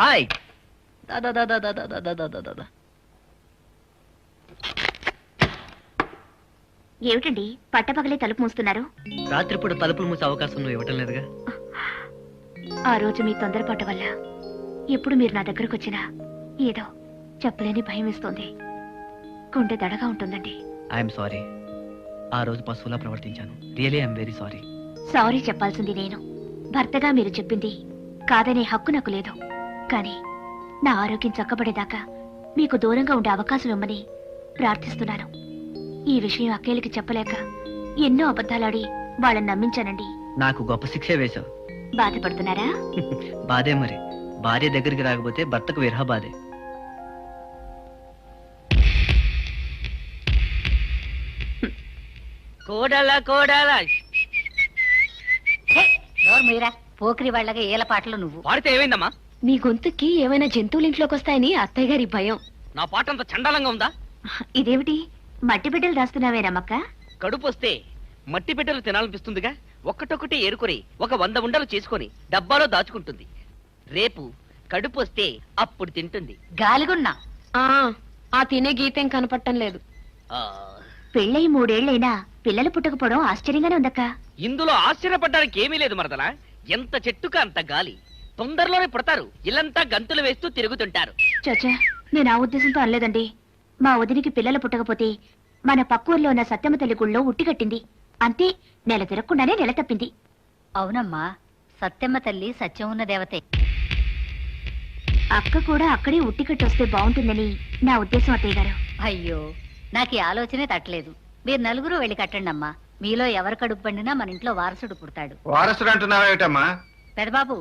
Hi. దా దా దా దా దా దా దా దా దా. ఏమిటండి పట్టపగలే తలుపు మూస్తున్నారు? రాత్రిపూట తలుపులు మూసే అవకాశం నువ్వు ఇవ్వటం లేదుగా. ఆ రోజు మీ తొందరపాటు వల్ల ఎప్పుడు మీరు నా దగ్గరకు వచ్చినా ఏదో చెప్పలేని భయం వేస్తోంది. గుండె దడగా ఉంటుందండి. I'm sorry. ఆ రోజు పశువులా ప్రవర్తించాను. Really I'm very sorry. Sorry చెప్పాల్సింది నేను. భర్తగా మీరు చెప్పింది కాదనే హక్కు నాకు లేదు. కానీ నా ఆరోగ్యం చక్కబడేదాకా మీకు దూరంగా ఉండే అవకాశం ఇమ్మని ప్రార్థిస్తున్నాను. ఈ విషయం అక్కేలికి చెప్పలేక ఎన్నో అబద్ధాలాడి వాళ్ళని నమ్మించానండి. నాకు గొప్ప శిక్షే వేశావు. బాధపడుతున్నారా? బాధే మరి. భార్య దగ్గరికి రాకపోతే భర్తకు విరహ బాధే. కోడలా కోడలా మీరా పోకిరి వాళ్ళగా ఏల పాటలు నువ్వు పాడితే ఏమైందమ్మా? మీ గొంతుకి ఏమైనా జంతువులు ఇంట్లోకి వస్తాయని అత్తయ్య గారి భయం. నా పాట అంత చండాలంగా ఉందా? ఇదేమిటి మట్టి బిడ్డలు దాస్తున్నావే రమ్మక్క? కడుపు వస్తే మట్టి బిడ్డలు తినాలనిపిస్తుందిగా. ఒక్కటొక్కటి ఏరుకొని ఒక 100 ఉండలు చేసుకొని డబ్బాలో దాచుకుంటుంది. రేపు కడుపు వస్తే అప్పుడు తింటుంది. గాలిగున్నా ఆ తినే గీతం కనపడటం లేదు. ఆ, పెళ్ళై 3 ఏళ్లైనా పిల్లలు పుట్టకపోవడం ఆశ్చర్యంగానే ఉందక్క. ఇందులో ఆశ్చర్యపడ్డానికి ఏమీ లేదు మరదలా. ఎంత చెట్టుక అంత గాలి. తొందరలోనే పుడతారు. ఇల్లంతా గంతులు వేస్తూ తిరుగుతుంటారు. చచ్చా, నేను ఆ ఉద్దేశంతో అనలేదండి. మా వదినికి పిల్లలు పుట్టకపోతే మన పక్కూర్లో ఉన్న సత్యమ్మ తల్లి గుళ్ళో ఉట్టి కట్టింది. అంతే, నెల తిరగకుండానే నెల తప్పింది. అవునమ్మా, సత్యమ్మ తల్లి సత్యం ఉన్న దేవతే. అక్క కూడా అక్కడే ఉట్టి కట్టొస్తే బాగుంటుందని నా ఉద్దేశం అత్తయ్య గారు. అయ్యో, నాకు ఈ ఆలోచనే తట్టలేదు. మీరు నలుగురు వెళ్ళి కట్టండి అమ్మా. మీలో ఎవరు కడుపు పండినా మన ఇంట్లో వారసుడు పుడతాడు. వారసుడు అంటున్నావేటమ్మా? పెదబాబు,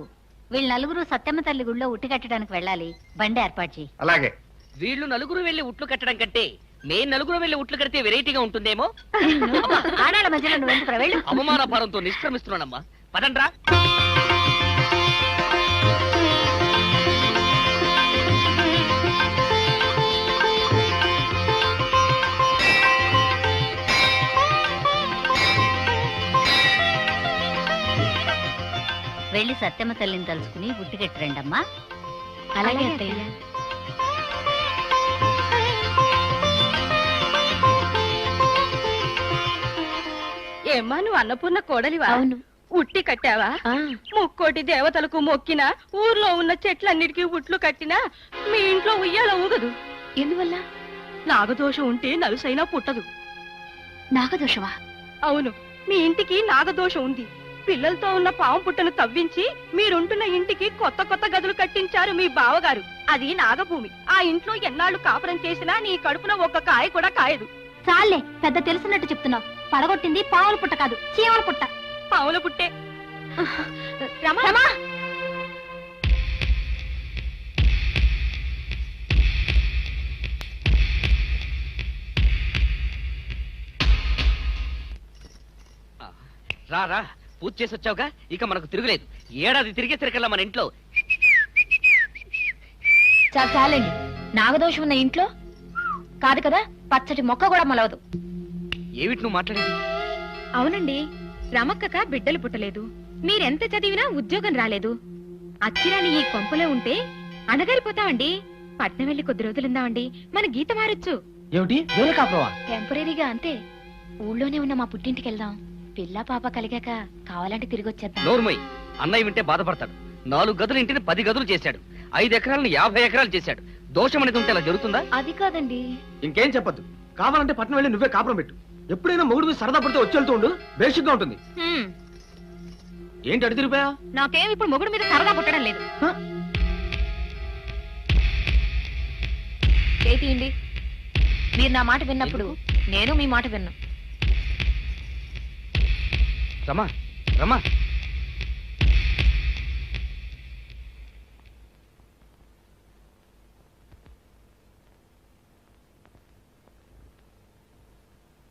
వీళ్ళు నలుగురు సత్యమ్మ తల్లి గుళ్ళో ఉట్టి కట్టడానికి వెళ్ళాలి. బండి ఏర్పాటు చేయి. అలాగే. వీళ్ళు నలుగురు వెళ్లి ఉట్లు కట్టడం కంటే నేను నలుగురు వెళ్లి ఉట్లు కడితే వెరైటీగా ఉంటుందేమో. ఆడాళ్ళ మధ్యలో నువ్వు ఎందుకు వెళ్ళు? అవమాన భారంతో నిష్క్రమిస్తున్నానమ్మా. పదండ్రా. వెళ్ళి సత్యమ్మ తల్లిని తలుచుకుని ఉట్టి కట్టిరండి అమ్మా. అలాగే అత్తయ్య. ఏమ్మా, నువ్వు అన్నపూర్ణ కోడలివా? అవును. ఉట్టి కట్టావా? ముక్కోటి దేవతలకు మొక్కినా, ఊర్లో ఉన్న చెట్లన్నిటికీ ఉట్లు కట్టినా మీ ఇంట్లో ఉయ్యాల ఊగదు. ఎందువల్ల? నాగదోషం ఉంటే నలుసైనా పుట్టదు. నాగదోషమా? అవును, మీ ఇంటికి నాగదోషం ఉంది. పిల్లలతో ఉన్న పాము పుట్టను తవ్వించి మీరుంటున్న ఇంటికి కొత్త కొత్త గదులు కట్టించారు మీ బావగారు. అది నాగభూమి. ఆ ఇంట్లో ఎన్నాళ్ళు కాపురం చేసినా నీ కడుపున ఒక్క కాయ కూడా కాయదు. చాలే, పెద్ద తెలుసున్నట్టు చెప్తున్నావు. పడగొట్టింది పావుల పుట్ట కాదు, చీమల పుట్ట. పాముల పుట్టే. రమా! రా రా, పూజ చేసి వచ్చావుగా, ఇక మనకు తిరుగులేదు. ఏడాది తిరిగేసరికల్లా మన ఇంట్లో. చాలండి, నాగదోషం ఉన్న ఇంట్లో కాదు కదా పచ్చటి మొక్క కూడా మొలవదు. ఏమిటి నువ్వు మాట్లాడేది? అవునండి, రమక్కక బిడ్డలు పుట్టలేదు. మీరెంత చదివినా ఉద్యోగం రాలేదు. అచ్చిరాని ఈ కొంపలో ఉంటే అణగారిపోతామండి. పట్నం వెళ్లి కొద్ది రోజులుందామండి, మన గీత మారొచ్చు. ఏమిటి? టెంపరీగా అంతే. ఊళ్ళోనే ఉన్న మా పుట్టింటికి వెళ్దాం. పిల్ల పాప కలిగాక కావాలంటే తిరిగి వచ్చేద్దాం. నోర్మయ్, అన్నయ్య వింటే బాధపడతాడు. 4 గదులు ఇంటిని 10 గదులు చేశాడు. 5 ఎకరాలను 50 ఎకరాలు చేశాడు. దోషం అనేది ఉంటే అలా జరుగుతుందా? అది కాదండి. ఇంకేం చెప్పద్దు. కావాలంటే పట్నం వెళ్ళి నువ్వే కాపురం పెట్టు. ఎప్పుడైనా మొగుడు మీద సరదా పడితే వచ్చి వెళ్తూ ఉండు. బేసిక్ గా ఉంటుంది. ఏంటి అడి తిరిగిపోయా? నాకేం ఇప్పుడు మొగుడు మీద సరదా పుట్టడం లేదు. చేతిండి. మీరు నా మాట విన్నప్పుడు నేను మీ మాట విన్నా. రమా రమా,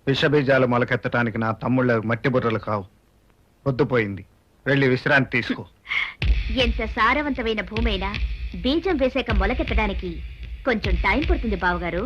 విషబీజాలు మొలకెత్తడానికి నా తమ్ముళ్ళ మట్టి బుర్రలు కావు. పొద్దుపోయింది, వెళ్ళి విశ్రాంతి తీసుకో. ఎంత సారవంతమైన భూమైనా బీజం వేసాక మొలకెత్తడానికి కొంచెం టైం పడుతుంది బావగారు.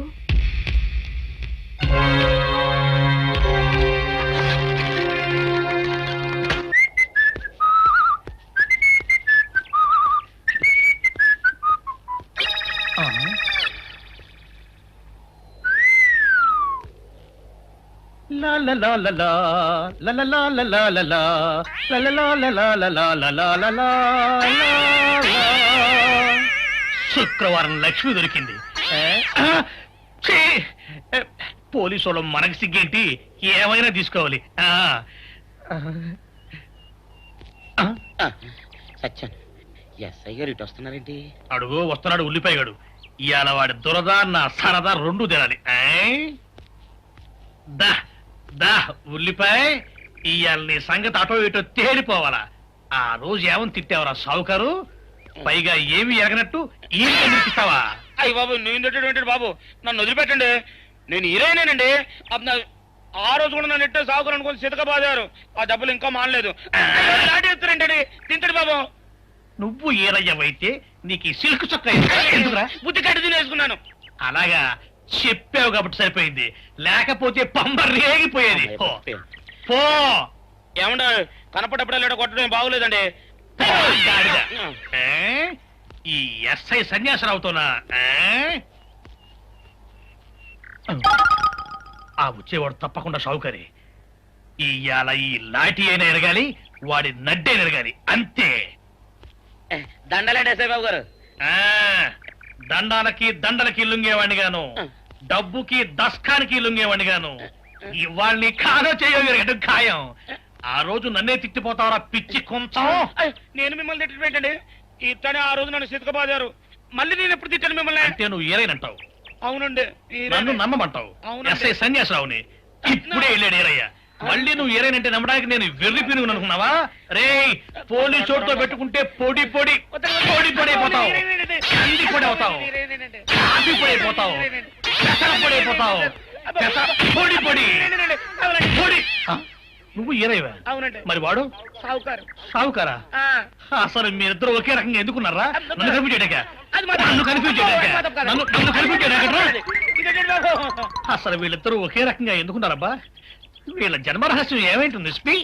శుక్రవారం లక్ష్మి దొరికింది. ఛీ! పోలీసు వాళ్ళు మనకి సిగ్గేంటి, ఏమైనా తీసుకోవాలి. సత్యం ఎస్ఐ గారు ఇటు వస్తున్నారేంటి? అడుగు వస్తున్నాడు ఉల్లిపాయగాడు. ఇవాళ వాడి దురద నా సరదా రెండు తినాలి. దా దా ఉల్లిపాయ, ఇవాళ నీ సంగతి అటో ఇటో తేలిపోవాలా. ఆ రోజు ఏమని తిట్టావరా సావుకారు, పైగా ఏమి ఎరగనట్టు ఈ నిర్పిస్తావా? అయ్యి బాబు, నేను తిట్టేటువంటి బాబు, నన్ను వదిలిపెట్టండి. నేను హీరోయినేనండి. ఆ రోజు కూడా నన్ను ఇట్టే సాగుకుని అనుకుని సితక బాదారు. ఆ డబ్బులు ఇంకా మానలేదు. దాటేస్తారండి, తింటాడు బాబు. నువ్వు ఏరయ్యవైతే నీకు ఈ సిల్క్ చొక్క ఎందుకురా? బుద్ధి కట్టి తినేసుకున్నాను. అలాగా చెప్పావు కాబట్టి సరిపోయింది, లేకపోతే పంబ రేగిపోయేది. పో ఏమండ కనపడప్పుడే కొట్టడం బాగోలేదండి. గాడిద. ఈ ఎస్ఐ సన్యాసరావుతోనా? ఆ వచ్చేవాడు తప్పకుండా షావుకరి. ఇవాళ ఈ లాఠీ అయినా ఎరగాలి, వాడి నడ్డే ఎరగాలి, అంతే. దండలేండి ఎస్ఐ బాబు గారు. దండాలకి దండలకి లొంగేవాడిని గాను, డబ్బుకి దస్కానికి లొంగేవాడిని గాను. ఇవాళ్ళని కాదో చేయడం ఖాయం. ఆ రోజు నన్నే తిట్టిపోతావరా పిచ్చి కొంచెం. నేను మిమ్మల్ని తిట్టడం ఏంటండి? ఇతనే ఆ రోజు నన్ను సితకబాదారు. మళ్ళీ నేను ఎప్పుడు తిట్టాను మిమ్మల్ని? అంటే నువ్వు ఏరైనంటావు, అవునండి. నన్ను నమ్మమంటావు. ఎస్ఐ సన్యాసరావుని ఇప్పుడే వెళ్ళాడు ఏరయ్య. మళ్ళీ నువ్వు ఏరైనంటే నమ్మడానికి నేను వెర్రి పినుగును అనుకున్నావా? రే, పోలీసు చోటుతో పెట్టుకుంటే పొడి పొడి పొడి పొడి అయిపోతావు, కంది పొడి అవుతావు, కాఫీ పొడి అయిపోతావు, పెసర పొడి అయిపోతావు, పొడి పొడి పొడి. నువ్వు ఏరైవా? అవునండి. మరి వాడు సావుకారు. సావుకారా? అసలు మీరిద్దరు ఒకే రకంగా ఎందుకున్నారా? నన్ను కనిపించాక నన్ను కనిపించాక నన్ను కనిపించాక అసలు వీళ్ళిద్దరూ ఒకే రకంగా ఎందుకున్నారబ్బా? వీళ్ళ జన్మరహస్యం ఏమైంటుంది? స్పీ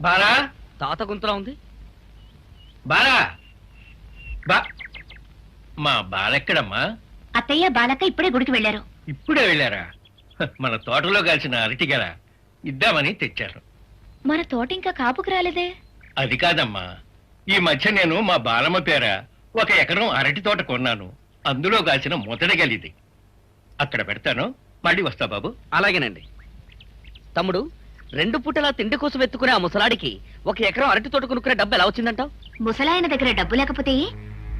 బారా, తాత గుంతలా ఉంది. బారా బా, మా బాలెక్కడమ్మా? అత్తయ్య బాలక్క ఇప్పుడే గుడికి వెళ్ళారు. ఇప్పుడే వెళ్ళారా? మన తోటలో కాల్చిన అరటిగల ఇద్దామని తెచ్చారు. మన తోట ఇంకా కాపుకు రాలేదే. అది కాదమ్మా, ఈ మధ్య నేను మా బాలమ్మ పేర 1 ఎకరం అరటి తోట కొన్నాను. అందులో కాల్చిన మొదటిగలిది. అక్కడ పెడతాను, మళ్ళీ వస్తా బాబు. అలాగేనండి. తమ్ముడు, 2 పూటలా తిండి కోసం ఎత్తుకునే ఆ ముసలాడికి 1 ఎకరం అరటి తోట కొనుక్కునే డబ్బు ఎలా వచ్చిందంటావు? ముసలాయన దగ్గర డబ్బు లేకపోతే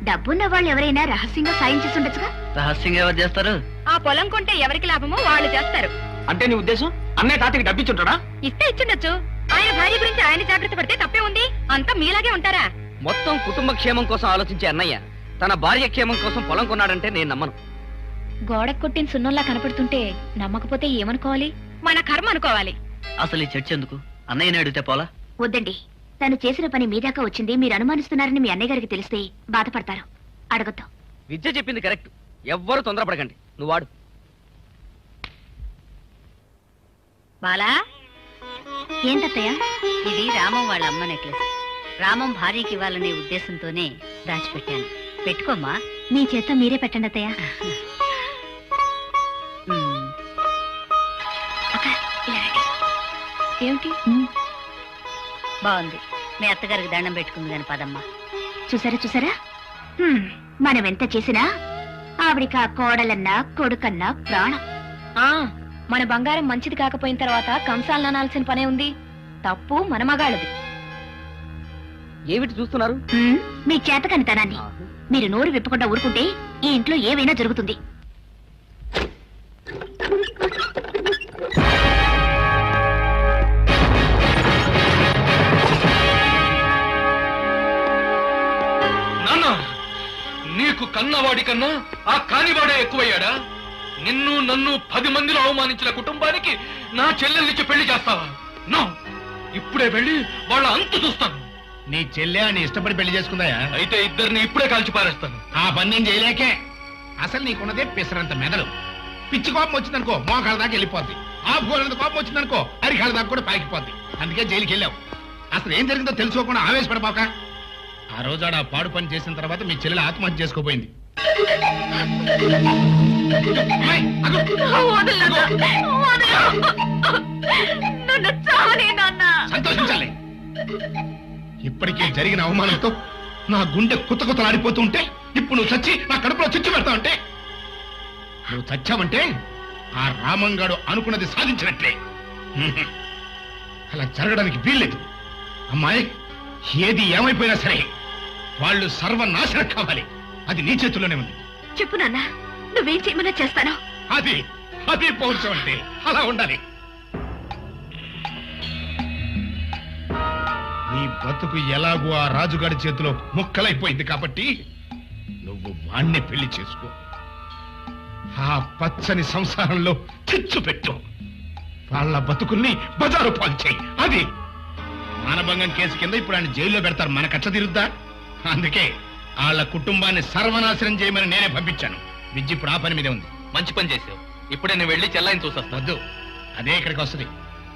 డబ్బున్న వాళ్ళు ఎవరైనా రహస్యంగా సాయం చేసి ఉండొచ్చుగా. రహస్యంగా ఎవరు చేస్తారు? ఆ పొలం కొంటే ఎవరికి లాభమో వాళ్ళు చేస్తారు. అంటే నీ ఉద్దేశం అన్నయ్య తాతకి డబ్బిచ్చుంటాడా? ఇస్తే ఇచ్చుండొచ్చు. ఆయన భార్య గురించి ఆయన జాగ్రత్త పడితే తప్పే ఉంది. అంతా మీలాగే ఉంటారా? మొత్తం కుటుంబ క్షేమం కోసం ఆలోచించే అన్నయ్య తన భార్య క్షేమం కోసం పొలం కొన్నాడంటే నేను నమ్మను. గోడకు కొట్టిన సున్నంలా కనపడుతుంటే నమ్మకపోతే ఏమనుకోవాలి? మన కర్మ అనుకోవాలి. అసలు ఈ చర్చ ఎందుకు? అన్నయ్యని అడిగితే పోలా? వద్దండి, తను చేసిన పని మీ దాకా వచ్చింది. మీరు అనుమానిస్తున్నారని మీ అన్నయ్య గారికి తెలిస్తే బాధపడతారు. అడగద్దు. విద్య చెప్పింది కరెక్ట్. ఎవ్వరూ తొందరపడకండి. నువ్వు వాడు. బాలా, ఏంటత్తయ్య? ఇది రామం వాళ్ళ అమ్మ నెక్లెస్. రామం భార్యకి ఇవ్వాలనే ఉద్దేశంతోనే దాచిపెట్టాను. పెట్టుకోమ్మా. మీ చేత మీరే పెట్టండి అత్తయ్య. అక్క, ఇలా రండి. ఏమిటి? బాగుంది. మీ అత్తగారికి దండం పెట్టుకుంది కాని పదమ్మా. చూసారా చూసారా, మనం ఎంత చేసినా ఆవిడికి ఆ కోడలన్నా కొడుకన్నా ప్రాణం. మన బంగారం మంచిది కాకపోయిన తర్వాత కంసాలను అనాల్సిన పనే ఉంది. తప్పు మన మగాళ్ళది. ఏమిటి చూస్తున్నారు? మీ చేతకనితనాన్ని. మీరు నోరు విప్పకుండా ఊరుకుంటే ఈ ఇంట్లో ఏవైనా జరుగుతుంది. నీకు కన్నవాడి కన్నా ఆ కానివాడే ఎక్కువయ్యాడా? నిన్ను నన్ను 10 మందిలో అవమానించిన కుటుంబానికి నా చెల్లెల్నిచ్చి పెళ్లి చేస్తావా? నో, ఇప్పుడే వెళ్ళి వాళ్ళ అంతు చూస్తాను. నీ చెల్లె అని ఇష్టపడి పెళ్లి చేసుకుందాయా? అయితే ఇద్దరిని ఇప్పుడే కాల్చి పారేస్తాను. ఆ పని చేయలేకే. అసలు నీకున్నదే పిసరంత మెదడు. పిచ్చి కోపం వచ్చిందనుకో మోకాళ్ళ దాకా వెళ్ళిపోద్ది. ఆ భూలంత కోపం వచ్చిందనుకో అరికాళ్ళ దాకా కూడా పాకిపోద్ది. అందుకే జైలుకి వెళ్ళావు. అసలు ఏం జరిగిందో తెలుసుకోకుండా ఆవేశపడబాక. ఆ రోజు ఆడ పాడు పని చేసిన తర్వాత మీ చెల్లెలు ఆత్మహత్య చేసుకోపోయింది. నన్ను చావలే నాన్న. సంతోషించాలి. ఇప్పటికే జరిగిన అవమానంతో నా గుండె కుతకుతలాడిపోతూ ఉంటే ఇప్పుడు నువ్వు చచ్చి నా కడుపులో చిచ్చు పెడతావు అంటే నువ్వు చచ్చావంటే ఆ రామంగాడు అనుకున్నది సాధించినట్లే. అలా జరగడానికి వీల్లేదు. అమ్మాయి, ఏది ఏమైపోయినా సరే వాళ్ళు సర్వనాశనం కావాలి. అది నీ చేతుల్లోనే ఉంది. చెప్పు నాన్న, నువ్వేం చేయమన్నా చేస్తాను. అది అది పౌరుషం అంటే అలా ఉండాలి. నీ బతుకు ఎలాగూ ఆ రాజుగాడి చేతిలో ముక్కలైపోయింది కాబట్టి నువ్వు వాణ్ణి పెళ్లి చేసుకో. ఆ పచ్చని సంసారంలో చిచ్చు పెట్టు. వాళ్ళ బతుకుల్ని బజారు పాలు చేయి. అది మానభంగం కేసు కింద ఇప్పుడు ఆయన జైల్లో పెడతారు. మన కచ్చ తీరుద్దా? అందుకే వాళ్ళ కుటుంబాన్ని సర్వనాశనం చేయమని నేనే పంపించాను. విద్య ఇప్పుడు ఆ పని మీదే ఉంది. మంచి పని చేసావు. ఇప్పుడే నేను వెళ్ళి చెల్లాయిని చూసొస్తా. వద్దు, అదే ఇక్కడికి వస్తుంది.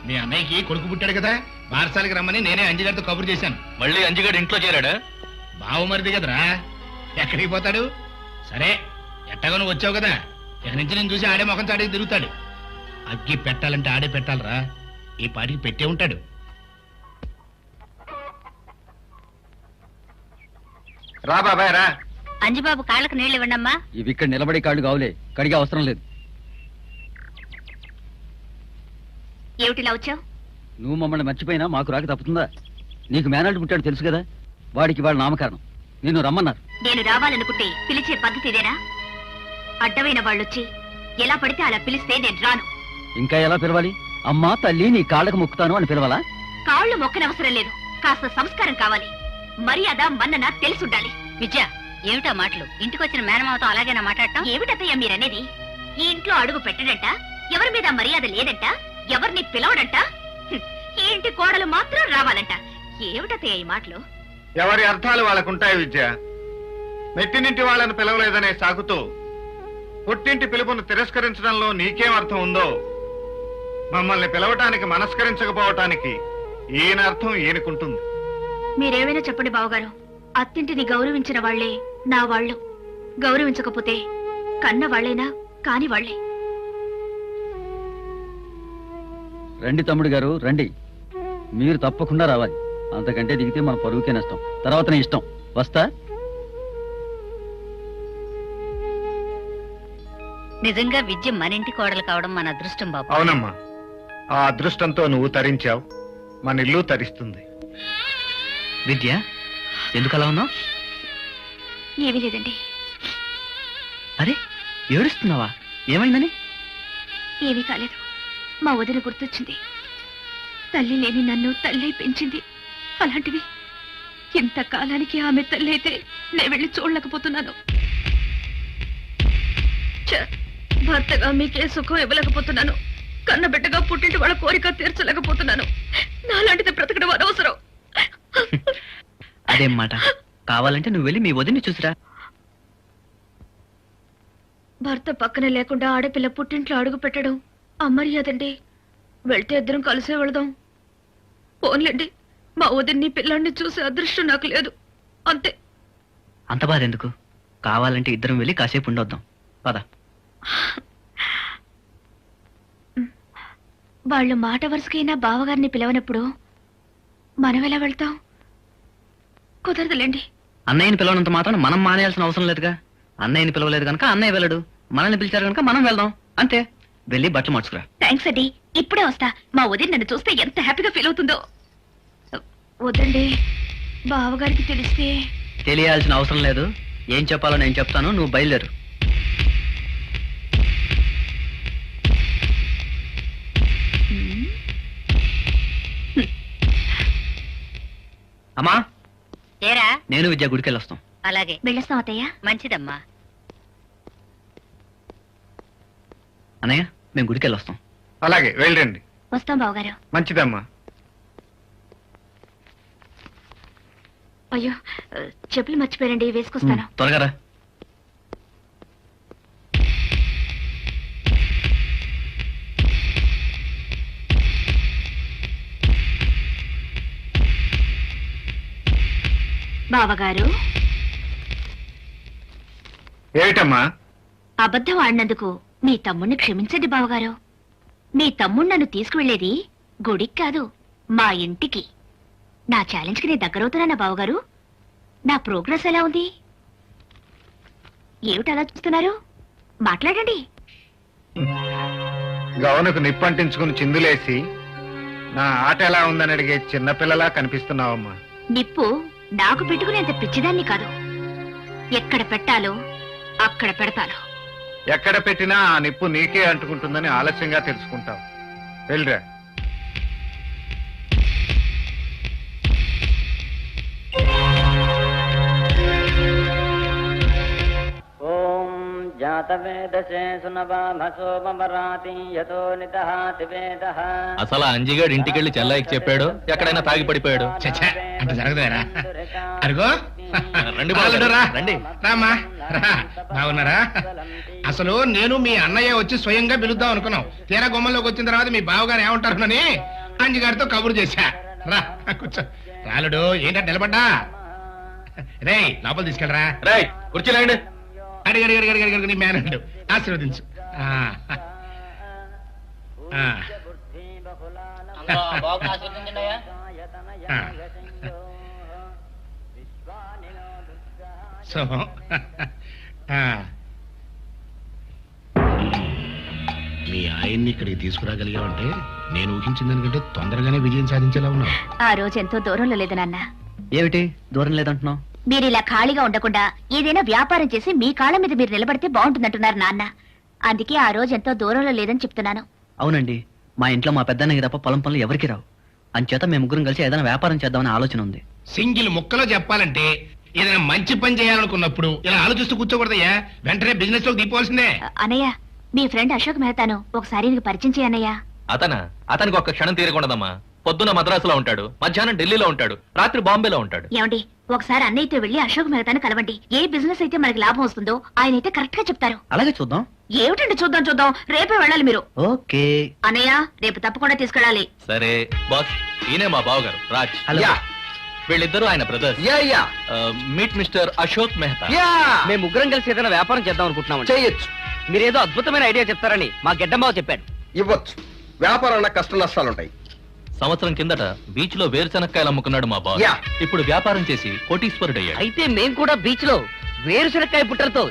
మీ అన్నయ్యకి కొడుకు పుట్టాడు కదా, బారసాలకి రమ్మని నేనే అంజిగారితో కబురు చేశాను. మళ్ళీ అంజిగాడు ఇంట్లో చేరాడా? బావమరిది కదరా, ఎక్కడికి పోతాడు? సరే, ఎట్టగా నువ్వు వచ్చావు కదా, ఇక నుంచి నేను చూసి ఆడే ముఖం చాడికి తిరుగుతాడు. అగ్గి పెట్టాలంటే ఆడే పెట్టాలరా. ఈ పాటికి పెట్టే ఉంటాడు. రా బాబాయ్ రా. అంజిబాబు కాళ్ళకు నీళ్ళు ఇవ్వండమ్మా. ఇవి ఇక్కడ నిలబడి కాళ్ళు కావులే, కడిగే అవసరం లేదు. ఏమిటిలా వచ్చావు? నువ్వు మమ్మల్ని మర్చిపోయినా మాకు రాక తప్పుతుందా? నీకు మేనల్డ్ పుట్టాడు తెలుసు కదా, వాడికి వాళ్ళ నామకారణం. నిన్ను రమ్మన్నారు. నేను రావాలనుకుంటే పిలిచే పద్ధతి ఇదేనా? అడ్డమైన వాళ్ళొచ్చి ఎలా పడితే అలా పిలిస్తే నేను రాను. ఇంకా ఎలా పిలవాలి? అమ్మా తల్లి నీ కాళ్ళకు మొక్కుతాను అని పిలవాలా? కాళ్ళు మొక్కనవసరం లేదు, కాస్త సంస్కారం కావాలి. మర్యాద మన్నన తెలుసుండాలి. విద్య, ఏమిటా మాటలు? ఇంటికొచ్చిన మేనమావతో అలాగేనా మాట్లాడటం? ఏమిటత్తయ్య మీరనేది? ఈ ఇంట్లో అడుగు పెట్టడంట, ఎవరి మీద మర్యాద లేదంట, ఎవరిని పిలవడంట, ఈ ఇంటి కోడలు మాత్రం రావాలంట. ఏమిటత్తయ్య ఈ మాటలు? ఎవరి అర్థాలు వాళ్ళకుంటాయి విద్య. మెట్టినింటి వాళ్ళని పిలవలేదనే సాగుతూ పుట్టింటి పిలుపును తిరస్కరించడంలో నీకేం అర్థం ఉందో, మమ్మల్ని పిలవటానికి మనస్కరించకపోవటానికి ఈయన అర్థం ఈయనకుంటుంది. మీరేమైనా చెప్పండి బావగారు, అత్తింటిని గౌరవించిన వాళ్లే నా వాళ్ళు. గౌరవించకపోతే కన్న వాళ్లైనా కాని వాళ్లే. రండి తమ్ముడు గారు రండి, మీరు తప్పకుండా రావాలి. అంతకంటే దిగితే మన పరువుకే నష్టం. తర్వాత నీ ఇష్టం. వస్తా. నిజంగా విద్య మన ఇంటి కోడలు కావడం మన అదృష్టం బాబు. అవునమ్మా, ఆ అదృష్టంతో నువ్వు తరించావు, మన ఇల్లు తరిస్తుంది. విద్య, ఎందుకు అలా ఉన్నావు? ఏమీ లేదండి. అరే, ఏడుస్తున్నావా? ఏమైందని? ఏమీ కాలేదు. మా వదిన గుర్తొచ్చింది. తల్లి లేని నన్ను తల్లి పెంచింది. అలాంటిది ఇంతకాలానికి ఆమె తల్లి అయితే నేను వెళ్ళి చూడలేకపోతున్నాను. భర్తగా మీకే సుఖం ఇవ్వలేకపోతున్నాను. కన్నబిడ్డగా పుట్టింటి వాళ్ళ కోరిక తీర్చలేకపోతున్నాను. నాలాంటిది బ్రతకడం అనవసరం. అదేం మాట? కావాలంటే నువ్వు వెళ్ళి మీ వదిన్ని చూసిరా. భర్త పక్కన లేకుండా ఆడపిల్ల పుట్టింట్లో అడుగు పెట్టడం అమర్యాదండి. వెళ్తే ఇద్దరం కలిసే వెళదాం. పోన్లేండి, మా వదిన్ని పిల్లాన్ని చూసే అదృష్టం నాకు లేదు. అంతే. అంత బాధ ఎందుకు? కావాలంటే ఇద్దరం వెళ్ళి కాసేపు ఉండొద్దాం. పద. వాళ్ళు మాట వరుసకైనా బావగారిని పిలవనప్పుడు మనం ఎలా వెళ్తాం? కుదరదులేండి. అన్నయ్యని పిలవనంత మాత్రం మనం మానేయాల్సిన అవసరం లేదుగా. అన్నయ్యని పిలవలేదు కనుక అన్నయ్య వెళ్ళడు, మనల్ని పిలిచారు కనుక మనం వెళ్దాం. అంతే. వెళ్ళి బట్టలు మార్చుకురా. థ్యాంక్స్ అండి, ఇప్పుడే వస్తా. మా వదిన నన్ను చూస్తే ఎంత హ్యాపీగా ఫీల్ అవుతుందో. వద్దండి, బావగారికి తెలిస్తే. తెలియాల్సిన అవసరం లేదు. ఏం చెప్పాలో నేను చెప్తాను, నువ్వు బయలుదేరు. అమ్మా, ఏరా? నేను విద్య గుడికెళ్ళి వస్తాం. అలాగే. వెళ్ళొస్తాం అత్తయ్య. మంచిదమ్మా. అన్నయ్య, మేము గుడికెళ్ళి వస్తాం. అలాగే వెళ్ళండి. వస్తాం బావగారు. మంచిదమ్మా. అయ్యో, చెప్పులు మర్చిపోయారండి, వేసుకొస్తాను. త్వరగా రా. బావగారు, ఏమిటమ్మా? అబద్ధం ఆడినందుకు మీ తమ్ముడిని క్షమించండి బావగారు. మీ తమ్ముడు నన్ను తీసుకువెళ్లేది గుడికి కాదు, మా ఇంటికి. నా ఛాలెంజ్కి నేను దగ్గరవుతున్నానా బావగారు? నా ప్రోగ్రెస్ ఎలా ఉంది? ఏమిటి అలా చూస్తున్నారు? మాట్లాడండి. గౌనకు నిప్పంటించుకుని చిందులేసి నా ఆట ఎలా ఉందని అడిగే చిన్నపిల్లలా కనిపిస్తున్నావమ్మా. నిప్పు నాకు పెట్టుకునేంత పిచ్చిదాన్ని కాదు. ఎక్కడ పెట్టాలో అక్కడ పెడతాను. ఎక్కడ పెట్టినా ఆ నిప్పు నీకే అంటుకుంటుందని ఆలస్యంగా తెలుసుకుంటావు. వెళ్ళిరా. ఓం జాతవేదసే సునవామసో మమరాతి యతో నిదహాతి వేదః. అసలు అంజిగాడు ఇంటికెళ్ళి చెల్లాయికి చెప్పాడు, ఎక్కడైనా తాగి పడిపోయాడు. చచ్చా అంత జరగదేరా. అరుగో రండి బాలుడు, రా. రండి. రామా రా. బాగున్నారా? అసలు నేను మీ అన్నయ్య వచ్చి స్వయంగా పిలుద్దాం అనుకున్నాం. తీరా గుమ్మంలోకి వచ్చిన తర్వాత మీ బావగారు ఏమంటారునని అంజిగారితో కబురు చేశా. రా కూర్చో. రాలుడు ఏంటంటే నిలబడ్డా? రే లోపల తీసుకెళ్ళరా. రేయ్ కుర్చీలేండి. అడిగి అడిగి అడిగి అడిగి అడిగి నీ మేనడు ఆశీర్వదించు. ఆ. ఆ. ఆ. సో ఆ. మీ ఆయన్ని ఇక్కడికి తీసుకురాగలిగావంటే నేను ఊహించిన దానికంటే తొందరగానే విజయం సాధించేలా ఉన్నావు. ఆ రోజు ఎంతో దూరంలో లేదు నాన్న. ఏమిటి దూరం లేదంటున్నావు? మీరు ఇలా ఖాళీగా ఉండకుండా ఏదైనా వ్యాపారం చేసి మీ కాళ్ళ మీద మీరు నిలబడితే బాగుంటుందంటున్నారు నాన్న. అందుకే ఆ రోజు ఎంతో దూరంలో లేదని చెప్తున్నాను. అవునండి, మా ఇంట్లో మా పెద్దన్నకి తప్ప పొలం పనులు ఎవరికి రావు. అంచేత మేము ముగ్గురం కలిసి ఏదైనా వ్యాపారం చేద్దామని ఆలోచన ఉంది. సింగిల్ ముక్కలో చెప్పాలంటే ఏదైనా మంచి పని చేయాలనుకున్నప్పుడు ఇలా ఆలోచిస్తూ కూర్చోకూడదయ్యా. వెంటనే బిజినెస్ లోకి దిగిపోవాల్సిందే. అన్నయ్య, మీ ఫ్రెండ్ అశోక్ మెహతాను ఒకసారి నీకు పరిచయం చేయన్నయ్యా. అతనికి ఒక్క క్షణం తీరకూడదమ్మా. పొద్దున మద్రాసులో ఉంటాడు, మధ్యాహ్నం ఢిల్లీలో ఉంటాడు, రాత్రి బాంబేలో ఉంటాడు. ఏమండి, ఒకసారి అన్నయ్యతో వెళ్లి అశోక్ మెహతాను కలవండి. ఏ బిజినెస్ అయితే మనకి లాభం వస్తుందో ఆయన అయితే కరెక్ట్ గా చెప్తారు. అలాగే చూద్దాం. ఏమిటండి చూద్దాం చూద్దాం, రేపే వెళ్ళాలి మీరు. ఓకే అన్నయ్య, రేపు తప్పకుండా తీసుకెళ్ళాలి. సరే బాస్, ఈయనే మా బావగారు రాజ్. హలో. వీళ్ళిద్దరూ ఆయన brothers. Meet mister Ashok Mehta. మేము ముగ్గురం కలిసి ఏదైనా వ్యాపారం చేద్దాం అనుకుంటున్నాం. చేయొచ్చు, మీరేదో అద్భుతమైన ఐడియా చెప్తారని మా గెడ్డంబావ చెప్పాడు. ఇవ్వచ్చు. వ్యాపారం అన్న కష్ట నష్టాలుంటాయి. సంవత్సరం కిందట బీచ్ లో వేరుశనక్కాయలు అమ్ముకున్నాడు మా బాస్. యా. ఇప్పుడు వ్యాపారం చేసి కోటీశ్వరుడయ్యాడు. అయితే మేం కూడా బీచ్ లో వేరుశనక్కాయ పుట్టలతో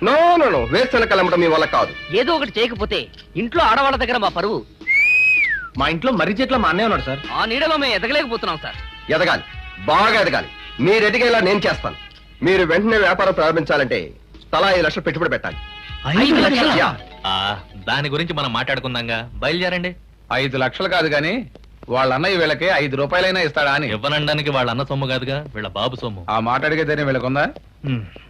నో నో నో, వేరుశనగలు అమ్మడం మీ వల్ల కాదు. ఏదో ఒకటి చేయకపోతే ఇంట్లో ఆడవాళ్ళ దగ్గర మా పరువు. మా ఇంట్లో మర్రి చెట్ల మా అన్నయ్య ఉన్నాడు సార్. ఆ నీడలో మేము ఎదగలేకపోతున్నాం సార్. ఎదగాలి, బాగా ఎదగాలి. మీరు ఎదిగేలా నేను చేస్తాను. మీరు వెంటనే వ్యాపారం ప్రారంభించాలంటే తలా 5 లక్షలు పెట్టుబడి పెట్టాలి. 5 లక్షలా? యా. దాని గురించి మనం మాట్లాడుకుందాంగా, బయలుదేరండి. 5 లక్షలు కాదు గాని వాళ్ళ అన్నయ్య వీళ్ళకి 5 రూపాయలైనా ఇస్తాడా అని. ఇవ్వనడానికి వాళ్ళ అన్న సొమ్ము కాదుగా, వీళ్ళ బాబు సొమ్ము. ఆ మాట అడిగే ధైర్యం వీళ్ళకుందా?